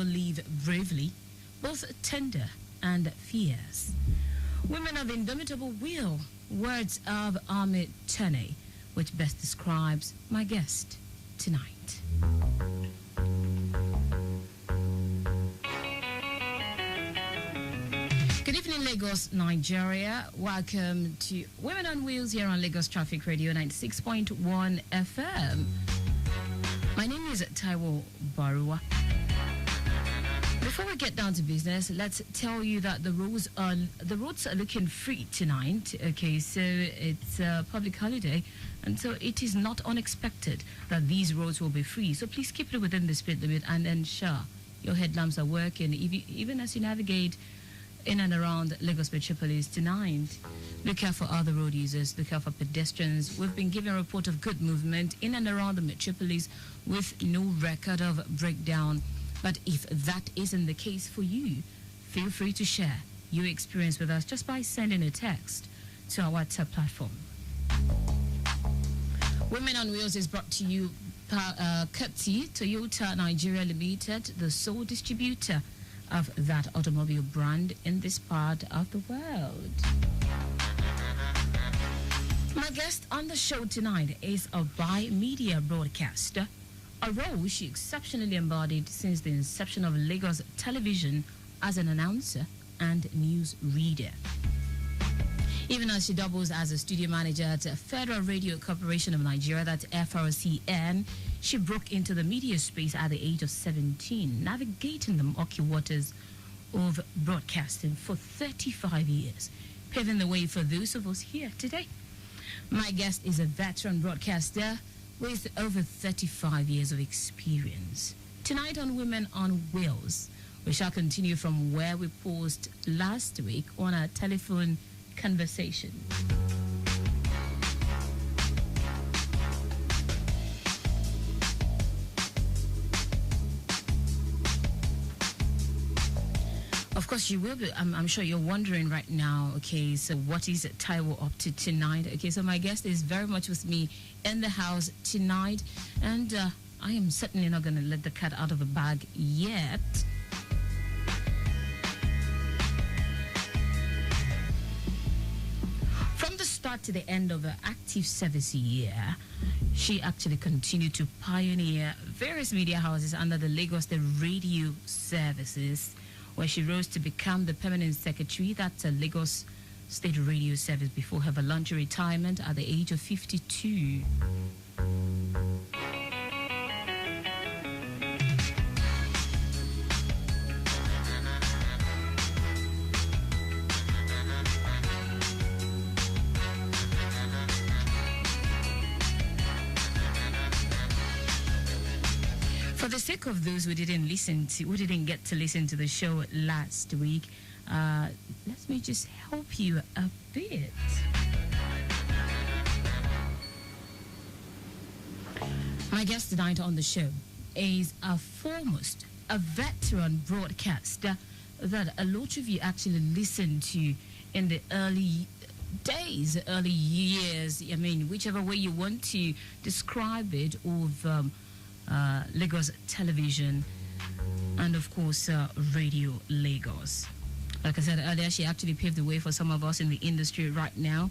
live bravely, both tender and fierce. Women of indomitable will, words of Amit Tene, which best describes my guest tonight. Good evening, Lagos, Nigeria. Welcome to Women on Wheels here on Lagos Traffic Radio 96.1 FM. My name is Taiwo, Baruwa. Before we get down to business, let's tell you that the roads are looking free tonight. Okay, so it's a public holiday, and so it is not unexpected that these roads will be free. So please keep it within the speed limit and ensure your headlamps are working, even as you navigate in and around Lagos Metropolis tonight. Look out for other road users, look out for pedestrians. We've been given a report of good movement in and around the Metropolis with no record of breakdown. But if that isn't the case for you, feel free to share your experience with us just by sending a text to our WhatsApp platform. Women on Wheels is brought to you by courtesy Toyota Nigeria Limited, the sole distributor of that automobile brand in this part of the world. My guest on the show tonight is a bi-media broadcaster, a role she exceptionally embodied since the inception of Lagos television as an announcer and news reader. Even as she doubles as a studio manager at Federal Radio Corporation of Nigeria, that's FRCN, she broke into the media space at the age of 17, navigating the murky waters of broadcasting for 35 years, paving the way for those of us here today. My guest is a veteran broadcaster with over 35 years of experience. Tonight on Women on Wheels, we shall continue from where we paused last week on our telephone conversation. Of course, you will be. I'm sure you're wondering right now, okay, so what is Taiwo up to tonight? Okay, so my guest is very much with me in the house tonight, and I am certainly not going to let the cat out of the bag yet. From the start to the end of her active service year, she actually continued to pioneer various media houses under the Lagos State Radio Services, where she rose to become the permanent secretary. That's a Lagos State Radio Service before her voluntary retirement at the age of 52. For the sake of those who didn't get to listen to the show last week, let me just help you a bit. My guest tonight on the show is a veteran broadcaster that a lot of you actually listened to in the early days, early years. I mean, whichever way you want to describe it, of Lagos television and of course Radio Lagos. Like I said earlier, she actually paved the way for some of us in the industry right now.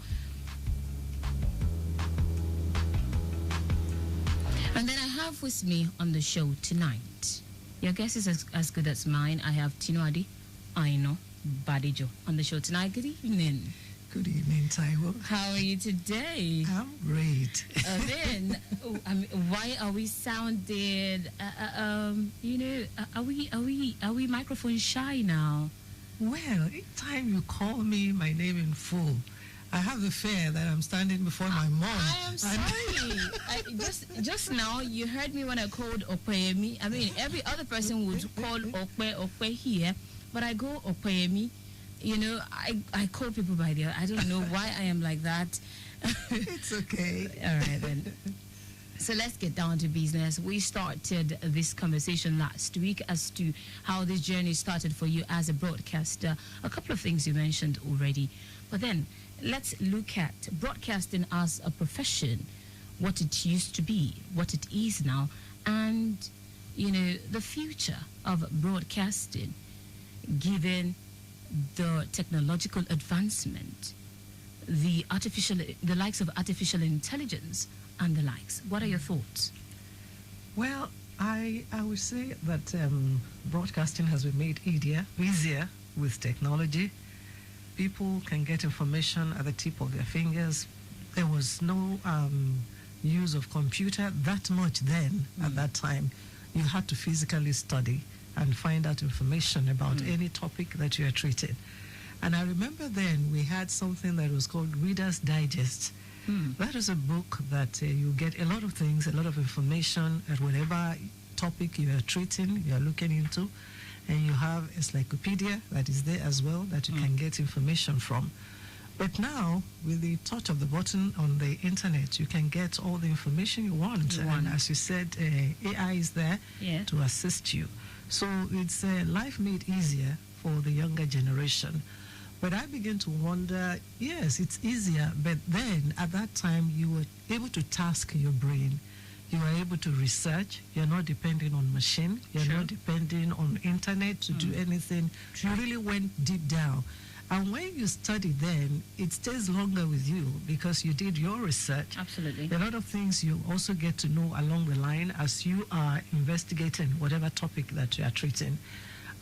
And then I have with me on the show tonight, your guess is as good as mine, I have Tinu Aina-Badejo on the show tonight. Good evening. Good evening, Taiwo. How are you today? I'm great. Why are we sounding? Are we microphone shy now? Well, each time you call me my name in full, I have the fear that I'm standing before my mom. I am sorry. Just now you heard me when I called Opeyemi. I mean, every other person would call Ope here, but I go Opeyemi. You know, I call people by their. I don't know why I am like that. It's okay. All right, then. So let's get down to business. We started this conversation last week as to how this journey started for you as a broadcaster. A couple of things you mentioned already. But then let's look at broadcasting as a profession, what it used to be, what it is now, and the future of broadcasting, given the technological advancement, the likes of artificial intelligence and the likes. What are your thoughts? Well, I would say that broadcasting has been made easier with technology. People can get information at the tip of their fingers. There was no use of computer that much then at that time. You had to physically study and find out information about any topic that you are treating. And I remember then we had something that was called Reader's Digest. That is a book that you get a lot of things, a lot of information at whatever topic you are treating, you are looking into. And you have encyclopedia that is there as well that you can get information from. But now, with the touch of the button on the internet, you can get all the information you want. And as you said, AI is there to assist you. So it's life made easier for the younger generation. But I begin to wonder, yes, it's easier, but then at that time you were able to task your brain. You are able to research. You're not depending on machine. You're not depending on internet to do anything. You really went deep down. And when you study then, it stays longer with you because you did your research. Absolutely. A lot of things you also get to know along the line as you are investigating whatever topic that you are treating.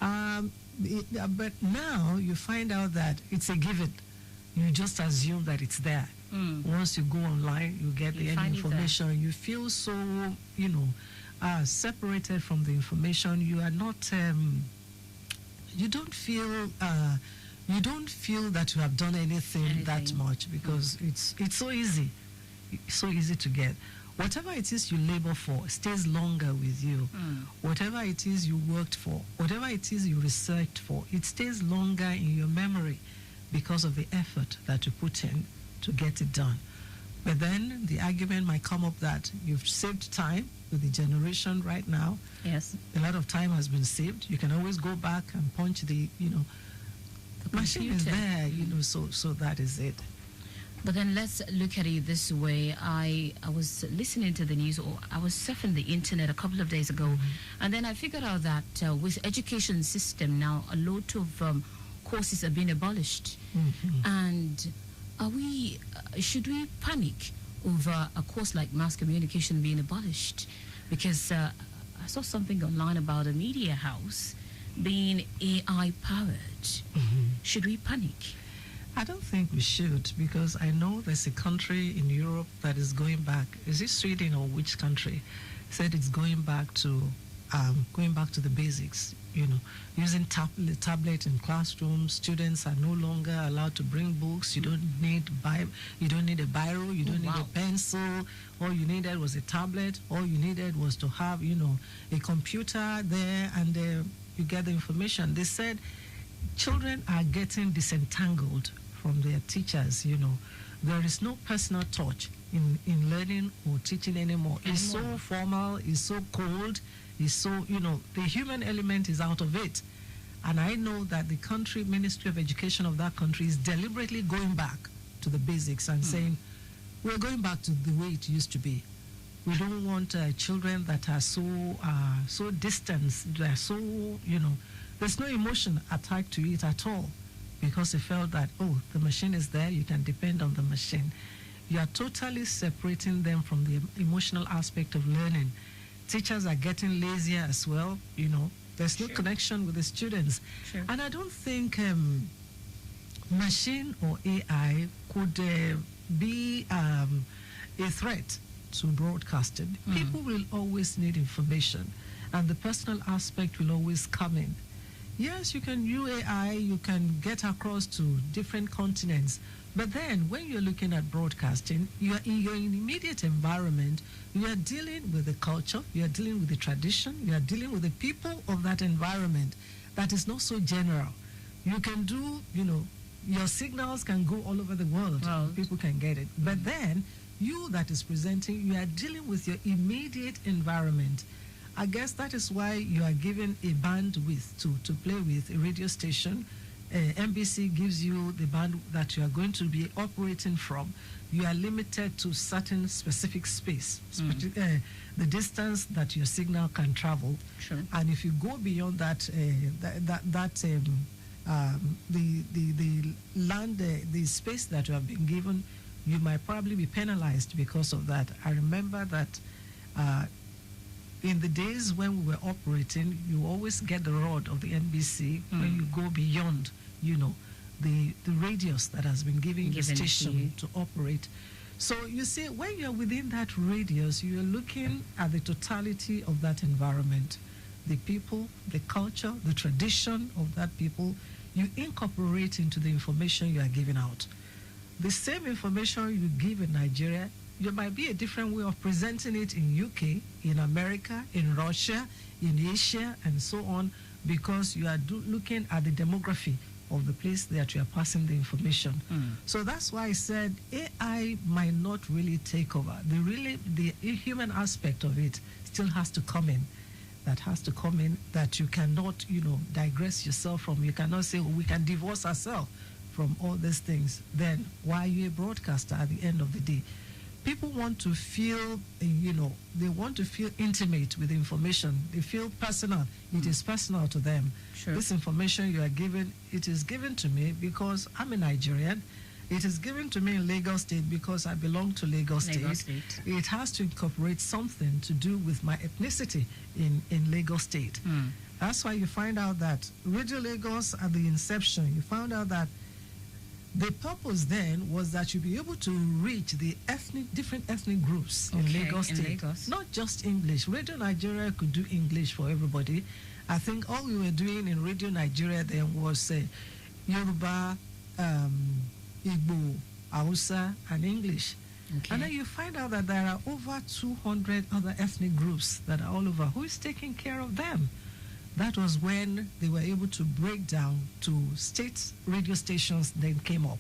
But now you find out that it's a given. You just assume that it's there. Once you go online, you get the information. You feel so, separated from the information. You are not. You don't feel. You don't feel that you have done anything that much because it's so easy. It's so easy to get. Whatever it is you labor for stays longer with you. Whatever it is you worked for, whatever it is you researched for, it stays longer in your memory because of the effort that you put in to get it done. But then the argument might come up that you've saved time with the generation right now. Yes. A lot of time has been saved. You can always go back and punch the machine is there, so that is it. But then let's look at it this way. I was listening to the news, or I was surfing the internet a couple of days ago, and then I figured out that with education system now, a lot of courses are being abolished. And should we panic over a course like mass communication being abolished? Because I saw something online about a media house being AI powered. Should we panic? I don't think we should, because I know there's a country in Europe that is going back. Is it Sweden or which country? Said it's going back to the basics. Using tablet in classrooms. Students are no longer allowed to bring books. You don't need You don't need a biro. You don't need a pencil. All you needed was a tablet. All you needed was to have a computer there, and you get the information. They said children are getting disentangled from their teachers. There is no personal touch in learning or teaching anymore. It's so formal, it's so cold, it's so, the human element is out of it. And I know that the Ministry of Education of that country is deliberately going back to the basics and saying, we're going back to the way it used to be. We don't want children that are so distant, they're so, there's no emotion attached to it at all, because they felt that, the machine is there, you can depend on the machine. You are totally separating them from the emotional aspect of learning. Teachers are getting lazier as well, There's no connection with the students. And I don't think machine or AI could be a threat to broadcasting. People will always need information, and the personal aspect will always come in. Yes, you can use AI, you can get across to different continents, but then when you're looking at broadcasting, you are in your immediate environment, you are dealing with the culture, you are dealing with the tradition, you are dealing with the people of that environment that is not so general. You can do, your signals can go all over the world, people can get it. But then, you that is presenting, you are dealing with your immediate environment. I guess that is why you are given a bandwidth to play with, a radio station. NBC gives you the band that you are going to be operating from. You are limited to certain specific space. the distance that your signal can travel. Sure. And if you go beyond that, the land, the space that you have been given, you might probably be penalized because of that. I remember that in the days when we were operating, you always get the rod of the NBC when you go beyond, the radius that has been given the station to operate. So you see, when you're within that radius, you're looking at the totality of that environment, the people, the culture, the tradition of that people. You incorporate into the information you are giving out. The same information you give in Nigeria, there might be a different way of presenting it in UK, in America, in Russia, in Asia, and so on, because you are looking at the demography of the place that you are passing the information. So that's why I said AI might not really take over. The human aspect of it still has to come in. That has to come in, that you cannot, digress yourself from. You cannot say, we can divorce ourselves from all these things. Then why are you a broadcaster at the end of the day? People want to feel, they want to feel intimate with the information. They feel personal. It is personal to them. Sure. This information you are given, it is given to me because I'm a Nigerian. It is given to me in Lagos State because I belong to Lagos State. It has to incorporate something to do with my ethnicity in Lagos State. That's why you find out that Radio Lagos at the inception, you found out that the purpose then was that you be able to reach the different ethnic groups in Lagos State. Not just English. Radio Nigeria could do English for everybody. I think all we were doing in Radio Nigeria then was Yoruba, Igbo, Hausa, and English. And then you find out that there are over 200 other ethnic groups that are all over. Who is taking care of them? That was when they were able to break down to state radio stations then came up,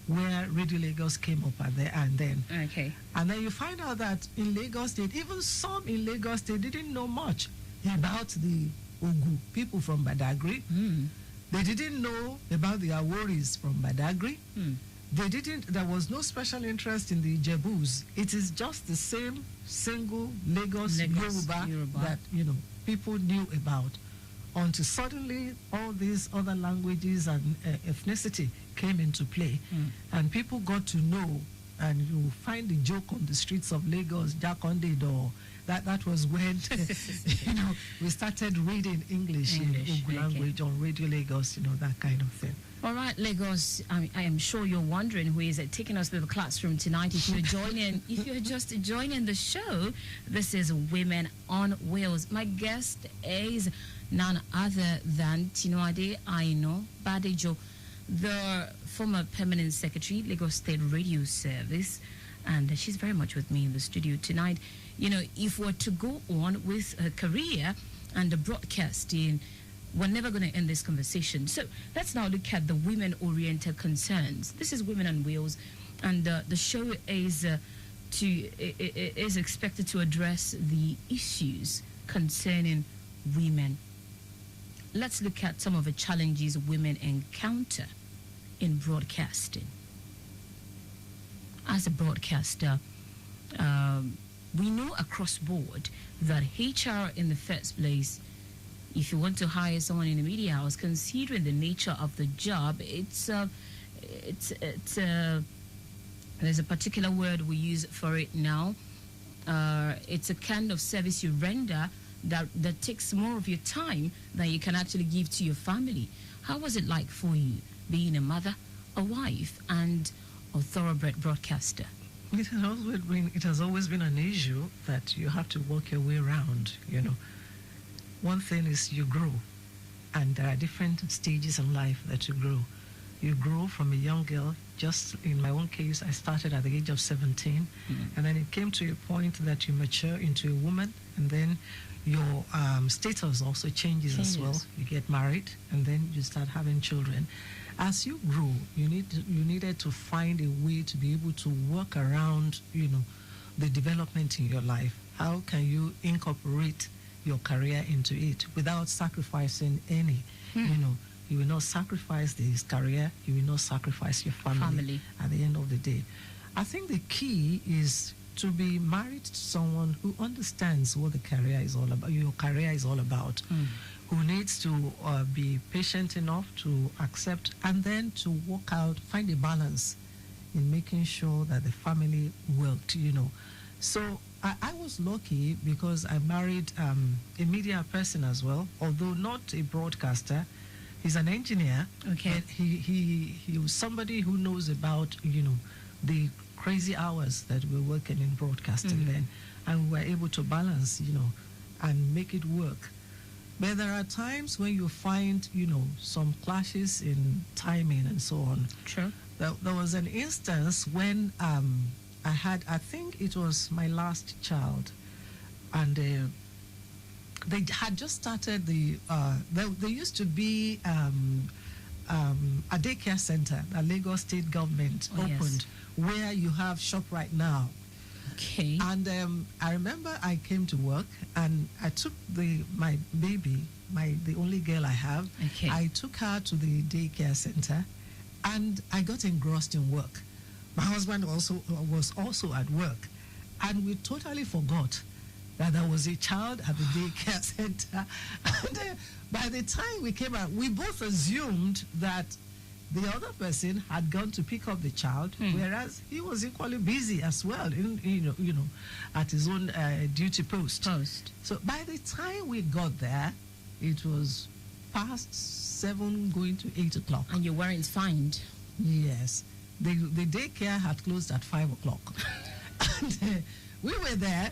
where Radio Lagos came up at there and then. And then you find out that in Lagos State, even some in Lagos State didn't know much about the Ogu people from Badagry. They didn't know about the Aworis from Badagry. There was no special interest in the Jebus. It is just the same single Lagos Yoruba that, people knew about. Until suddenly all these other languages and ethnicity came into play. And people got to know, and you find the joke on the streets of Lagos, Jack on the door. That was when we started reading English in Ogu language on Radio Lagos, that kind of thing. All right, Lagos, I am sure you're wondering who is taking us to the classroom tonight. If you're just joining the show, this is Women on Wheels. My guest is none other than Tinu Aina-Badejo, the former permanent secretary, Lagos State Radio Service, and she's very much with me in the studio tonight. If we're to go on with her career and the broadcasting, we're never going to end this conversation. So let's now look at the women-oriented concerns. This is Women on Wheels, and the show is expected to address the issues concerning women. Let's look at some of the challenges women encounter in broadcasting. As a broadcaster, we know across board that HR in the first place, if you want to hire someone in a media house, considering the nature of the job, there's a particular word we use for it now. It's a kind of service you render that takes more of your time than you can actually give to your family. How was it like for you, being a mother, a wife, and a thoroughbred broadcaster? It has always been an issue that you have to work your way around, One thing is you grow, and there are different stages in life that you grow. You grow from a young girl. Just in my own case, I started at the age of 17, and then it came to a point that you mature into a woman, and then your status also changes as well. You get married, and then you start having children. As you grow, you needed to find a way to be able to work around, the development in your life. How can you incorporate your career into it without sacrificing any? You will not sacrifice this career. You will not sacrifice your family at the end of the day. I think the key is to be married to someone who understands what the career is all about, your career is all about, who needs to be patient enough to accept and then to work out, find a balance in making sure that the family worked, So I was lucky because I married a media person as well, although not a broadcaster. He's an engineer. Okay. But he was somebody who knows about, the crazy hours that we're working in broadcasting then. And we were able to balance, and make it work. But there are times when you find, some clashes in timing and so on. True. There was an instance when I think it was my last child, and they had just started there used to be a daycare center that Lagos State government opened, where you have ShopRite now. Okay. And I remember I came to work and I took my baby, the only girl I have. Okay. I took her to the daycare center, and I got engrossed in work. My husband was also at work, and we totally forgot that there was a child at the daycare center. And by the time we came out, we both assumed that the other person had gone to pick up the child, whereas he was equally busy as well, at his own duty post. So by the time we got there, it was past 7, going to 8 o'clock. And you weren't fined? Yes. The daycare had closed at 5 o'clock. And we were there.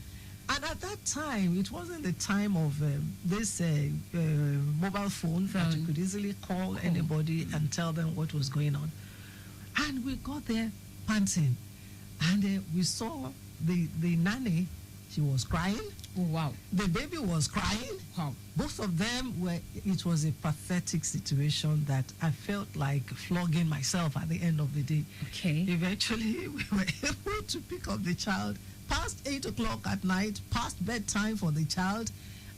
And at that time, it wasn't the time of this mobile phone that you could easily call anybody and tell them what was going on. And we got there panting. And we saw the nanny. She was crying. Oh, wow. The baby was crying. Wow. Both of them it was a pathetic situation that I felt like flogging myself at the end of the day. Okay. Eventually, we were able to pick up the child past 8 o'clock at night, past bedtime for the child.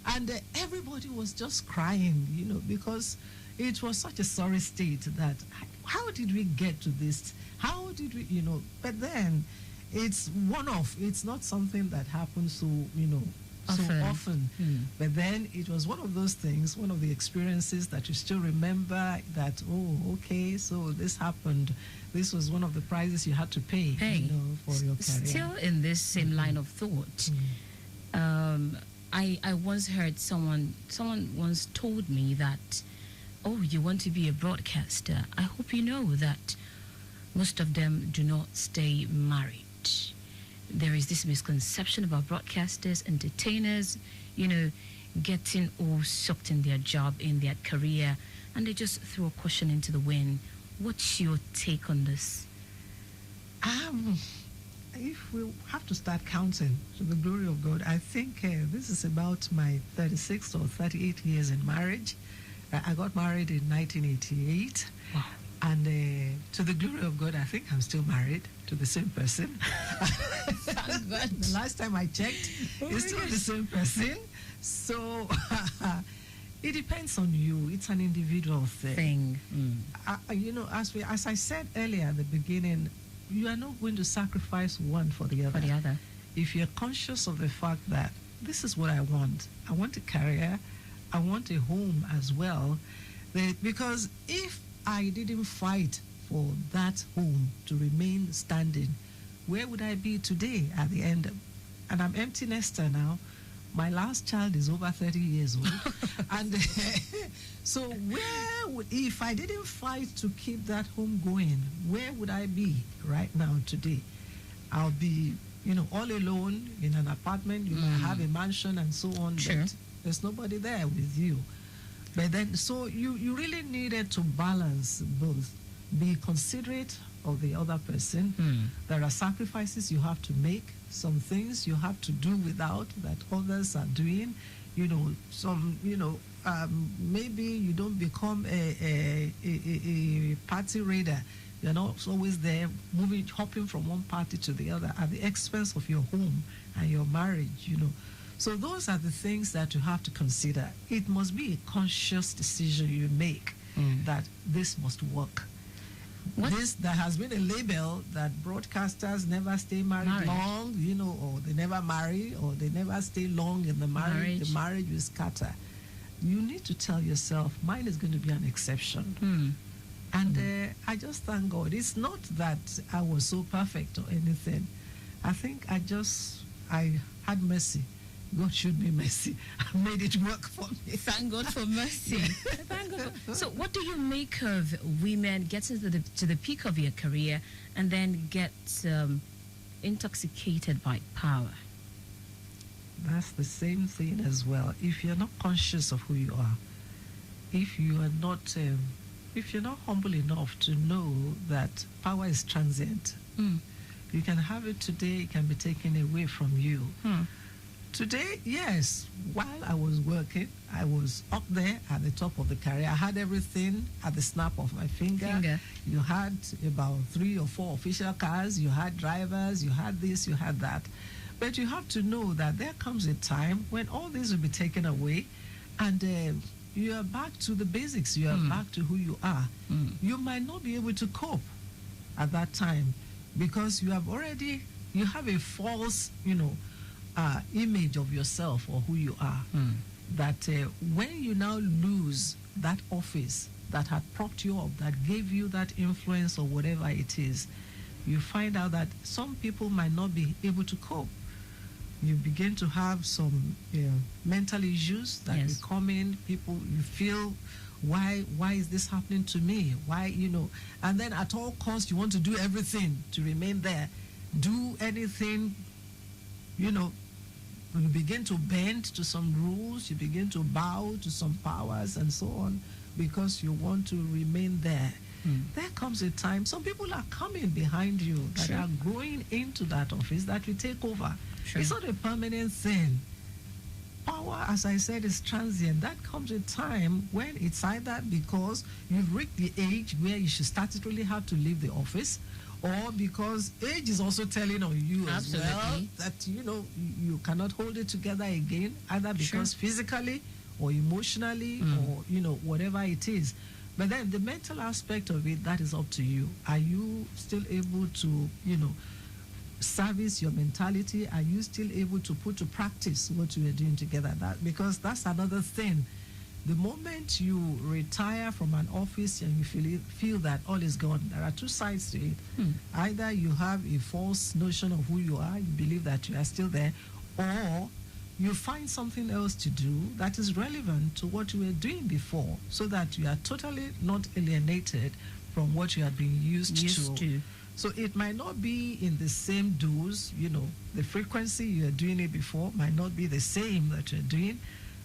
And everybody was just crying, because it was such a sorry state that, how did we get to this? How did we, but then it's one-off. It's not something that happens so often. But then it was one of those things, one of the experiences that you still remember that, okay, so this happened. This was one of the prices you had to pay, for your career. Still in this same line of thought, I once heard someone once told me that, oh, you want to be a broadcaster. I hope you know that most of them do not stay married. There is this misconception about broadcasters, entertainers, getting all sucked in their job, in their career, and they just throw a question into the wind. What's your take on this? If we have to start counting, to the glory of God, I think this is about my 36th or 38 years in marriage. I got married in 1988. Wow. And to the glory of God, I think I'm still married to the same person. Thank God. The last time I checked, it's still the same person. So it depends on you. It's an individual thing. As I said earlier at the beginning, you are not going to sacrifice one for the other. If you're conscious of the fact that this is what I want a career, I want a home as well, because if I didn't fight for that home to remain standing, where would I be today at the end? And I'm empty nester now. My last child is over 30 years old. And so if I didn't fight to keep that home going, where would I be right now today? I'll be, all alone in an apartment. You might have a mansion and so on. Sure. But there's nobody there with you. But then, so you really needed to balance both. Be considerate of the other person. There are sacrifices you have to make. Some things you have to do without that others are doing. Maybe you don't become a party raider. You're not always there, hopping from one party to the other at the expense of your home and your marriage, So those are the things that you have to consider. It must be a conscious decision you make that this must work. There has been a label that broadcasters never stay married long, or they never marry, or they never stay long in the marriage. The marriage will scatter. You need to tell yourself, mine is going to be an exception. And I just thank God. It's not that I was so perfect or anything. I think I had mercy. God showed me mercy. I made it work for me. Thank God for mercy. Thank God so what do you make of women getting to the peak of your career and then get intoxicated by power? That's the same thing as well. If you're not conscious of who you are, if you're not humble enough to know that power is transient, you can have it today, it can be taken away from you. Today, yes, while I was working, I was up there at the top of the career. I had everything at the snap of my finger. You had about 3 or 4 official cars, you had drivers, you had this, you had that. But you have to know that there comes a time when all this will be taken away and you are back to the basics. You are back to who you are. You might not be able to cope at that time because you have a false, image of yourself or who you are. That when you now lose that office that had propped you up, that gave you that influence or whatever it is, you find out that some people might not be able to cope. You begin to have some mental issues that will come in. People, you feel, why is this happening to me? Why, and then at all costs you want to do everything to remain there. Do anything, you begin to bend to some rules, you begin to bow to some powers and so on because you want to remain there. There comes a time, some people are coming behind you that are going into that office that will take over. It's not a permanent thing. Power, as I said, is transient. That comes a time when it's either because you've reached the age where you should statutorily have to leave the office, or because age is also telling on you as well that, you cannot hold it together again, either because physically or emotionally or, whatever it is. But then the mental aspect of it, that is up to you. Are you still able to, service your mentality? Are you still able to put to practice what you are doing together? Because that's another thing. The moment you retire from an office and you feel that all is gone, there are two sides to it. Either you have a false notion of who you are, you believe that you are still there, or you find something else to do that is relevant to what you were doing before, so that you are totally not alienated from what you had been used to. So it might not be in the same dose, the frequency you are doing it before might not be the same that you're doing,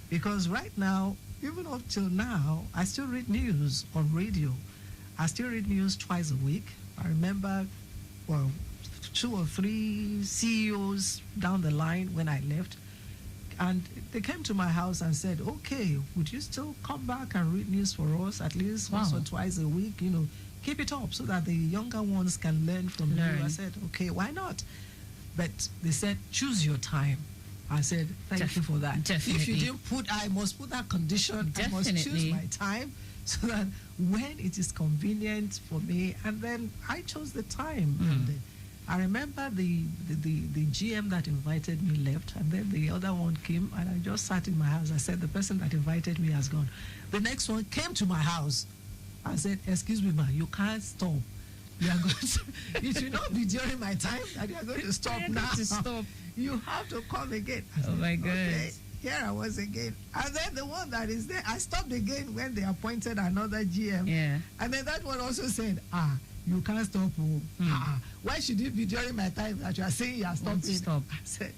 because right now, even up till now, I still read news on radio. I still read news twice a week. I remember, 2 or 3 CEOs down the line when I left, and they came to my house and said, okay, would you still come back and read news for us at least once or twice a week? Keep it up so that the younger ones can learn from you. I said, okay, why not? But they said, choose your time. I said, thank you for that. Definitely. If you didn't I must put that condition. I must choose my time so that when it is convenient for me, and then I chose the time. And I remember the GM that invited me left, and then the other one came, and I just sat in my house. I said, the person that invited me has gone. The next one came to my house. I said, excuse me, ma, you can't stop. You are going to, it will not be during my time that you are going to stop now. You have to come again. I said, my God. Okay, here I was again. And then the one that is there, I stopped again when they appointed another GM. And then that one also said, you can't stop. Why should it be during my time that you are saying you are stopping? Stop. I said,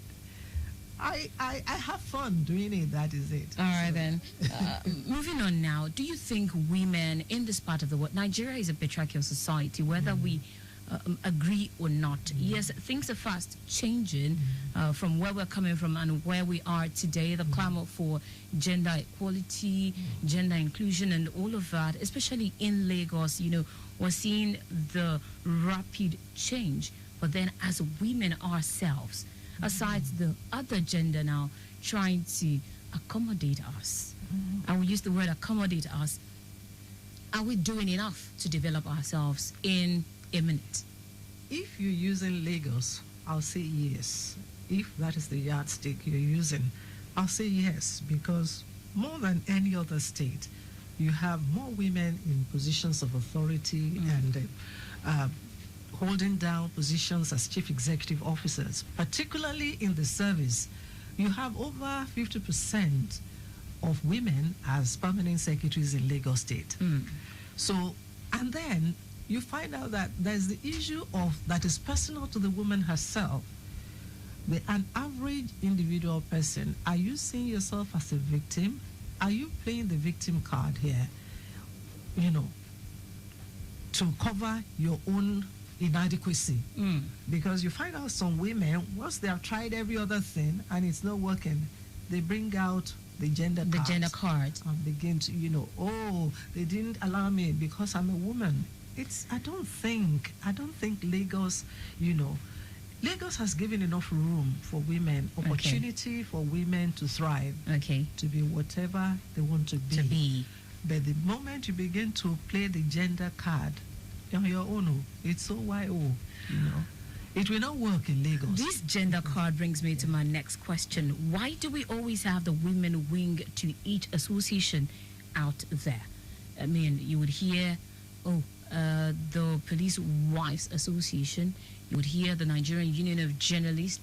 I have fun doing it. That is it. All right, then. Moving on now, do you think women in this part of the world, Nigeria is a patriarchal society, whether we agree or not? Yes, things are fast changing from where we're coming from and where we are today. The clamor for gender equality, gender inclusion, and all of that, especially in Lagos, we're seeing the rapid change. But then as women ourselves, aside the other gender now trying to accommodate us, and we use the word accommodate us, Are we doing enough to develop ourselves in a minute? If you're using Lagos, I'll say yes. If that is the yardstick you're using, I'll say yes, because more than any other state, you have more women in positions of authority and holding down positions as chief executive officers, particularly in the service. You have over 50% of women as permanent secretaries in Lagos State. So, and then you find out that there's the issue of that is personal to the woman herself. An average individual person, are you seeing yourself as a victim? Are you playing the victim card here, to cover your own inadequacy? Because you find out some women, once they have tried every other thing and it's not working, they bring out the gender card and begin to, oh, they didn't allow me because I'm a woman. I don't think Lagos, Lagos has given enough room for women, opportunity for women to thrive, to be whatever they want to be. But the moment you begin to play the gender card on your own, it's so it will not work in Lagos. This gender card brings me to my next question. Why do we always have the women wing to each association out there? I mean, you would hear, the Police Wives Association. You would hear the Nigerian Union of Journalists,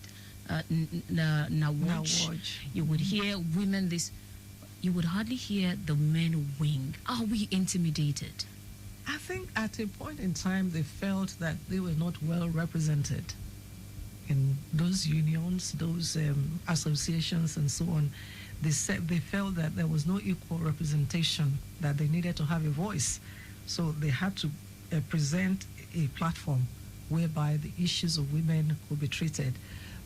NAWJ. You would hear women this. You would hardly hear the men wing. Are we intimidated? I think at a point in time they felt that they were not well represented in those unions, those associations and so on. They felt that there was no equal representation, that they needed to have a voice. So they had to present a platform whereby the issues of women could be treated.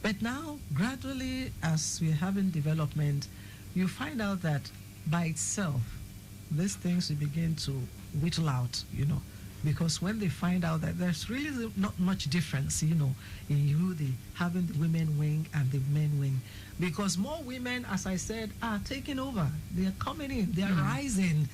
But now, gradually, as we're having development, you find out that by itself, these things will begin to whittle out, because when they find out that there's really not much difference, in having the women wing and the men wing, because more women, as I said, are taking over. They are coming in, they are rising.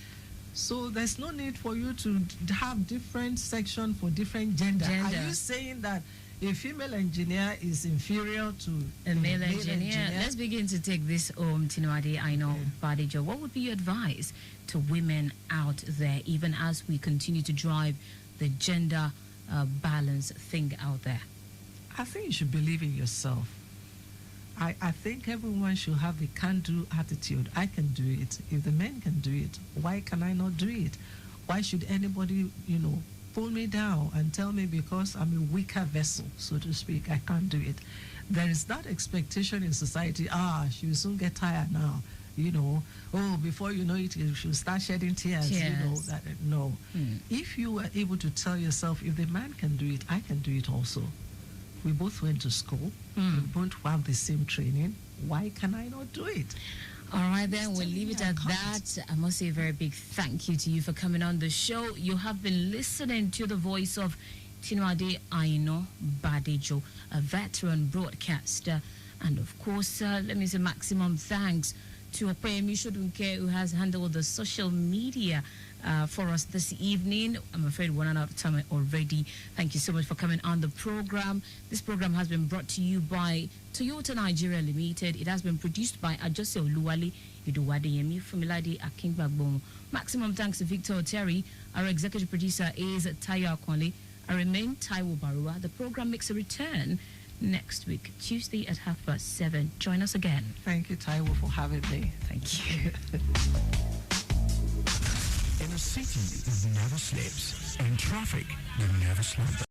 So there's no need for you to have different section for different gender. Are you saying that a female engineer is inferior to a male engineer? Let's begin to take this home, Tinu Aina-Badejo. What would be your advice to women out there, even as we continue to drive the gender balance thing out there? I think you should believe in yourself. I think everyone should have the can-do attitude. I can do it. If the men can do it, why can I not do it? Why should anybody, pull me down and tell me because I'm a weaker vessel, so to speak, I can't do it? There is that expectation in society. She will soon get tired now. Before you know it, she'll start shedding tears. No. If you are able to tell yourself, if the man can do it, I can do it also. We both went to school. We both have the same training. Why can I not do it? All right, then we'll leave it at that. I must say a very big thank you to you for coming on the show. You have been listening to the voice of Tinu Aina-Badejo, a veteran broadcaster. And of course, let me say maximum thanks to Opeyemi Shodunke, who has handled the social media for us this evening. I'm afraid we're out of time already. Thank you so much for coming on the program. This program has been brought to you by Toyota Nigeria Limited. It has been produced by Ajose, Oluwale, Funmilade, Akingbagbohun. Maximum thanks to Victor Terry. Our executive producer is Taiwo. I remain Taiwo Baruwa. The program makes a return next week, Tuesday at 7:30. Join us again. Thank you, Taiwo, for having me. Thank you. In a city that never sleeps, in traffic that never slows.